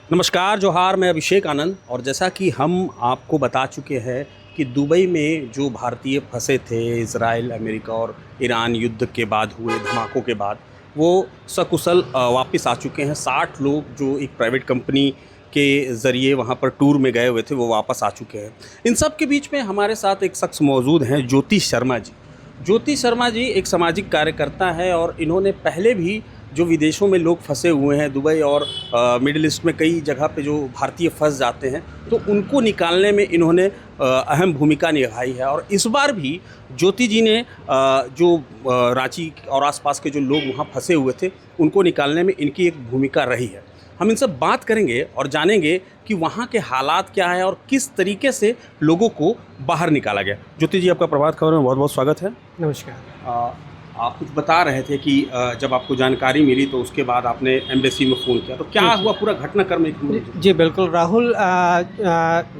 नमस्कार जोहार, मैं अभिषेक आनंद। और जैसा कि हम आपको बता चुके हैं कि दुबई में जो भारतीय फंसे थे, इज़राइल, अमेरिका और ईरान युद्ध के बाद हुए धमाकों के बाद वो सकुशल वापस आ चुके हैं। 60 लोग जो एक प्राइवेट कंपनी के ज़रिए वहाँ पर टूर में गए हुए थे वो वापस आ चुके हैं। इन सब के बीच में हमारे साथ एक शख्स मौजूद हैं, ज्योति शर्मा जी। ज्योति शर्मा जी एक सामाजिक कार्यकर्ता है और इन्होंने पहले भी जो विदेशों में लोग फंसे हुए हैं, दुबई और मिडिल ईस्ट में कई जगह पे जो भारतीय फंस जाते हैं, तो उनको निकालने में इन्होंने अहम भूमिका निभाई है। और इस बार भी ज्योति जी ने जो रांची और आसपास के जो लोग वहाँ फंसे हुए थे उनको निकालने में इनकी एक भूमिका रही है। हम इनसे बात करेंगे और जानेंगे कि वहाँ के हालात क्या है और किस तरीके से लोगों को बाहर निकाला गया। ज्योति जी, आपका प्रभात खबर में बहुत बहुत स्वागत है। नमस्कार। आप कुछ बता रहे थे कि जब आपको जानकारी मिली तो उसके बाद आपने एम्बेसी में फ़ोन किया, तो क्या हुआ पूरा घटनाक्रम एक जी बिल्कुल।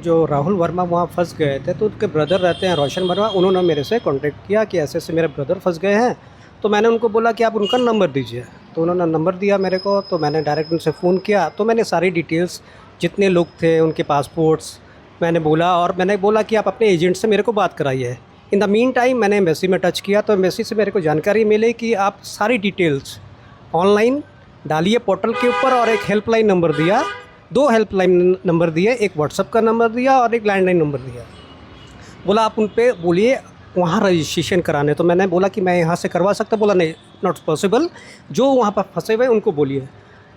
जो राहुल वर्मा वहाँ फंस गए थे, तो उनके ब्रदर रहते हैं रोशन वर्मा। उन्होंने मेरे से कांटेक्ट किया कि ऐसे ऐसे मेरे ब्रदर फंस गए हैं। तो मैंने उनको बोला कि आप उनका नंबर दीजिए, तो उन्होंने नंबर दिया मेरे को। तो मैंने डायरेक्ट उनसे फ़ोन किया, तो मैंने सारी डिटेल्स, जितने लोग थे, उनके पासपोर्ट्स मैंने बोला, और मैंने बोला कि आप अपने एजेंट से मेरे को बात कराइए। इन द मीन टाइम मैंने एम्बेसी में टच किया, तो एम्बेसी से मेरे को जानकारी मिली कि आप सारी डिटेल्स ऑनलाइन डालिए पोर्टल के ऊपर, और एक हेल्पलाइन नंबर दिया, 2 हेल्पलाइन नंबर दिए, एक व्हाट्सअप का नंबर दिया और एक लैंडलाइन नंबर दिया। बोला आप उन पे बोलिए वहाँ रजिस्ट्रेशन कराने। तो मैंने बोला कि मैं यहाँ से करवा सकता, बोला नहीं, नॉट पॉसिबल, जो वहाँ पर फंसे हुए उनको बोलिए।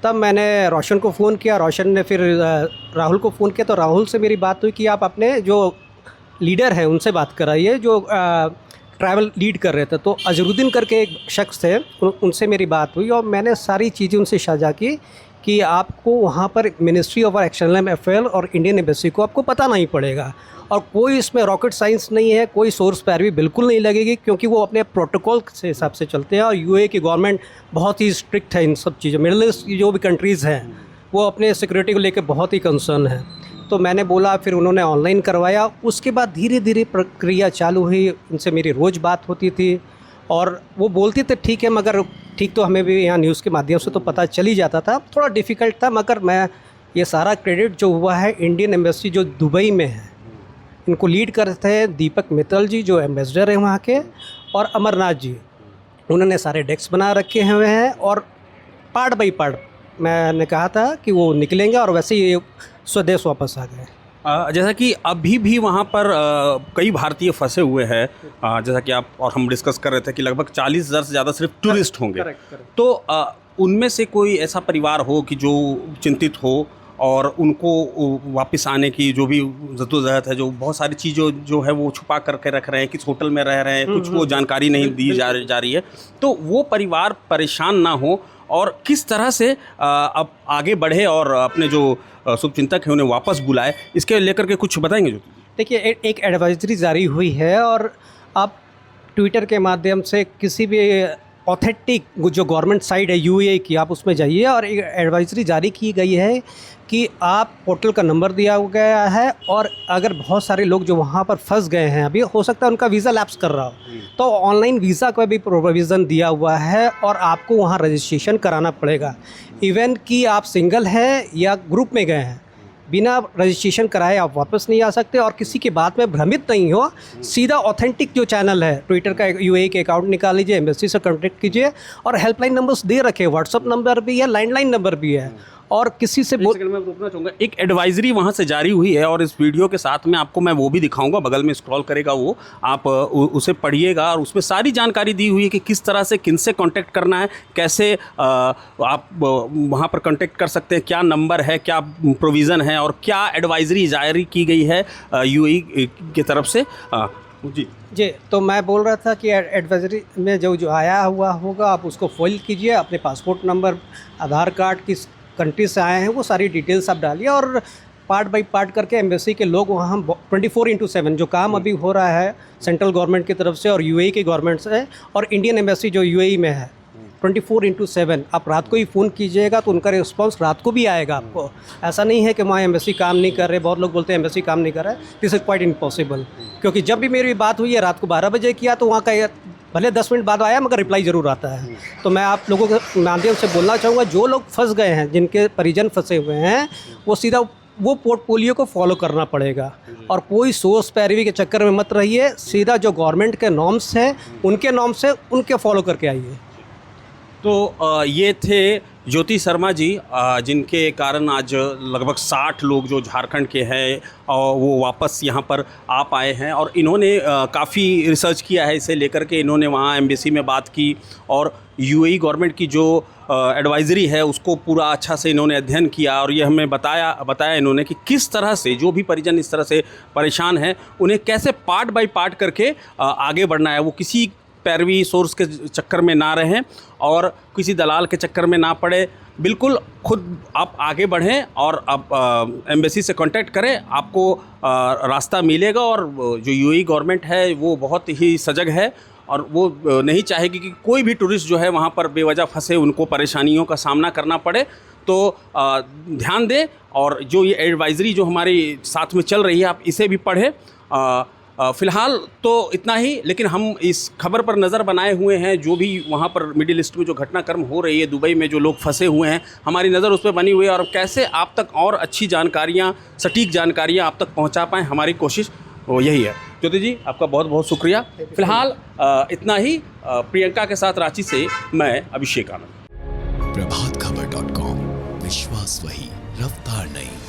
तब मैंने रोशन को फ़ोन किया, रोशन ने फिर राहुल को फ़ोन किया। तो राहुल से मेरी बात हुई कि आप अपने जो लीडर है उनसे बात कराइए, जो ट्रैवल लीड कर रहे थे। तो अजरुद्दीन करके एक शख्स थे, उनसे मेरी बात हुई और मैंने सारी चीज़ें उनसे साझा की कि आपको वहाँ पर मिनिस्ट्री ऑफ एक्सटर्नल अफेयर और इंडियन एम्बेसी को आपको पता नहीं पड़ेगा, और कोई इसमें रॉकेट साइंस नहीं है, कोई सोर्स पैरवी बिल्कुल नहीं लगेगी, क्योंकि वो अपने प्रोटोकॉल से हिसाब से चलते हैं। और यूएई की गवर्नमेंट बहुत ही स्ट्रिक्ट है इन सब चीज़ों। मिडिल ईस्ट की जो भी कंट्रीज़ हैं वो अपने सिक्योरिटी को लेकर बहुत ही कंसर्न है। तो मैंने बोला, फिर उन्होंने ऑनलाइन करवाया। उसके बाद धीरे धीरे प्रक्रिया चालू हुई। उनसे मेरी रोज़ बात होती थी और वो बोलती थे ठीक है, मगर ठीक तो हमें भी यहाँ न्यूज़ के माध्यम से तो पता चल ही जाता था। थोड़ा डिफ़िकल्ट था, मगर मैं ये सारा क्रेडिट जो हुआ है इंडियन एम्बेसी जो दुबई में है, इनको लीड करते हैं दीपक मित्तल जी, जो एम्बेसडर हैं वहाँ के, और अमरनाथ जी। उन्होंने सारे डेस्क बना रखे हुए हैं और पार्ट बाई पार्ट मैंने कहा था कि वो निकलेंगे, और वैसे ही स्वदेश वापस आ गए। जैसा कि अभी भी वहाँ पर कई भारतीय फंसे हुए हैं, जैसा कि आप और हम डिस्कस कर रहे थे कि लगभग 40,000 से ज़्यादा सिर्फ टूरिस्ट होंगे। करेक्ट। तो उनमें से कोई ऐसा परिवार हो कि जो चिंतित हो और उनको वापस आने की जो भी जद्दोजहद है, जो बहुत सारी चीज़ों जो है वो छुपा करके रख रहे हैं, किस होटल में रह रहे हैं, कुछ वो जानकारी नहीं दी जा रही है, तो वो परिवार परेशान ना हो और किस तरह से अब आगे बढ़े और अपने जो शुभचिंतक हैं उन्हें वापस बुलाए, इसके लेकर के कुछ बताएंगे? जो देखिए, एक एडवाइजरी जारी हुई है, और आप ट्विटर के माध्यम से किसी भी ऑथेंटिक जो गवर्नमेंट साइट है यूएई की, आप उसमें जाइए, और एक एडवाइजरी जारी की गई है कि आप पोर्टल का नंबर दिया गया है, और अगर बहुत सारे लोग जो वहाँ पर फंस गए हैं, अभी हो सकता है उनका वीज़ा लैप्स कर रहा हो, तो ऑनलाइन वीज़ा का भी प्रोविज़न दिया हुआ है, और आपको वहाँ रजिस्ट्रेशन कराना पड़ेगा। इवन कि आप सिंगल हैं या ग्रुप में गए हैं, बिना रजिस्ट्रेशन कराए आप वापस नहीं आ सकते। और किसी की बात में भ्रमित नहीं हो, सीधा ऑथेंटिक जो चैनल है ट्विटर का, यूएई के अकाउंट निकाल लीजिए, एम्बेसी से कॉन्टेक्ट कीजिए, और हेल्पलाइन नंबर्स दे रखे, व्हाट्सअप नंबर भी है, लैंडलाइन नंबर भी है, और किसी से मैं रोकना चाहूँगा, एक एडवाइजरी वहाँ से जारी हुई है और इस वीडियो के साथ में आपको मैं वो भी दिखाऊंगा, बगल में स्क्रॉल करेगा वो, आप उसे पढ़िएगा, और उसमें सारी जानकारी दी हुई है कि किस तरह से किनसे कांटेक्ट करना है, कैसे आप वहाँ पर कांटेक्ट कर सकते हैं, क्या नंबर है, क्या प्रोविज़न है, और क्या एडवाइजरी जारी की गई है यूएई की तरफ से। जी, तो मैं बोल रहा था कि एडवाइजरी में जो आया हुआ होगा, आप उसको फॉलो कीजिए, अपने पासपोर्ट नंबर, आधार कार्ड, किस कंट्री से आए हैं, वो सारी डिटेल्स आप डालिए, और पार्ट बाई पार्ट करके एम्बेसी के लोग वहाँ 24/7 जो काम अभी हो रहा है सेंट्रल गवर्नमेंट की तरफ से और यूएई की गवर्नमेंट से, और इंडियन एम्बेसी जो यूएई में है, 24/7 आप रात को ही फ़ोन कीजिएगा तो उनका रिस्पांस रात को भी आएगा आपको। ऐसा नहीं है कि वहाँ एम्बेसी काम नहीं कर रहे, बहुत लोग बोलते हैं एम्बेसी काम नहीं कर रहा है, दिस इज़ क्वाइट इम्पॉसिबल। क्योंकि जब भी मेरी बात हुई है रात को 12 बजे किया, तो वहाँ का भले 10 मिनट बाद आया मगर रिप्लाई ज़रूर आता है। तो मैं आप लोगों के माध्यम से बोलना चाहूँगा, जो लोग फंस गए हैं, जिनके परिजन फंसे हुए हैं, वो सीधा वो पोर्टफोलियो को फॉलो करना पड़ेगा और कोई सोर्स पैरवी के चक्कर में मत रहिए। सीधा जो गवर्नमेंट के नॉर्म्स हैं उनके नॉर्म्स से उनके फॉलो करके आइए। तो ये थे ज्योति शर्मा जी, जिनके कारण आज लगभग 60 लोग जो झारखंड के हैं और वो वापस यहाँ पर आ पाए हैं। और इन्होंने काफ़ी रिसर्च किया है इसे लेकर के। इन्होंने वहाँ एम्बेसी में बात की और यूएई गवर्नमेंट की जो एडवाइज़री है उसको पूरा अच्छा से इन्होंने अध्ययन किया और ये हमें बताया इन्होंने कि किस तरह से जो भी परिजन इस तरह से परेशान हैं उन्हें कैसे पार्ट बाय पार्ट करके आगे बढ़ना है। वो किसी पैरवी सोर्स के चक्कर में ना रहें और किसी दलाल के चक्कर में ना पड़े। बिल्कुल खुद आप आगे बढ़ें और आप एम्बेसी से कांटेक्ट करें, आपको रास्ता मिलेगा। और जो यूएई गवर्नमेंट है वो बहुत ही सजग है और वो नहीं चाहेगी कि कोई भी टूरिस्ट जो है वहाँ पर बेवजह फंसे, उनको परेशानियों का सामना करना पड़े। तो ध्यान दें और जो ये एडवाइज़री जो हमारी साथ में चल रही है आप इसे भी पढ़ें। फ़िलहाल तो इतना ही, लेकिन हम इस खबर पर नज़र बनाए हुए हैं। जो भी वहाँ पर मिडिल ईस्ट में जो घटनाक्रम हो रही है, दुबई में जो लोग फंसे हुए हैं, हमारी नज़र उस पर बनी हुई है और कैसे आप तक और अच्छी जानकारियाँ, सटीक जानकारियाँ आप तक पहुँचा पाएँ, हमारी कोशिश वो यही है। ज्योति जी, आपका बहुत बहुत शुक्रिया। फ़िलहाल इतना ही। प्रियंका के साथ रांची से मैं अभिषेक आनंद। प्रभातखबर.com, विश्वास वही, रफ्तार नहीं।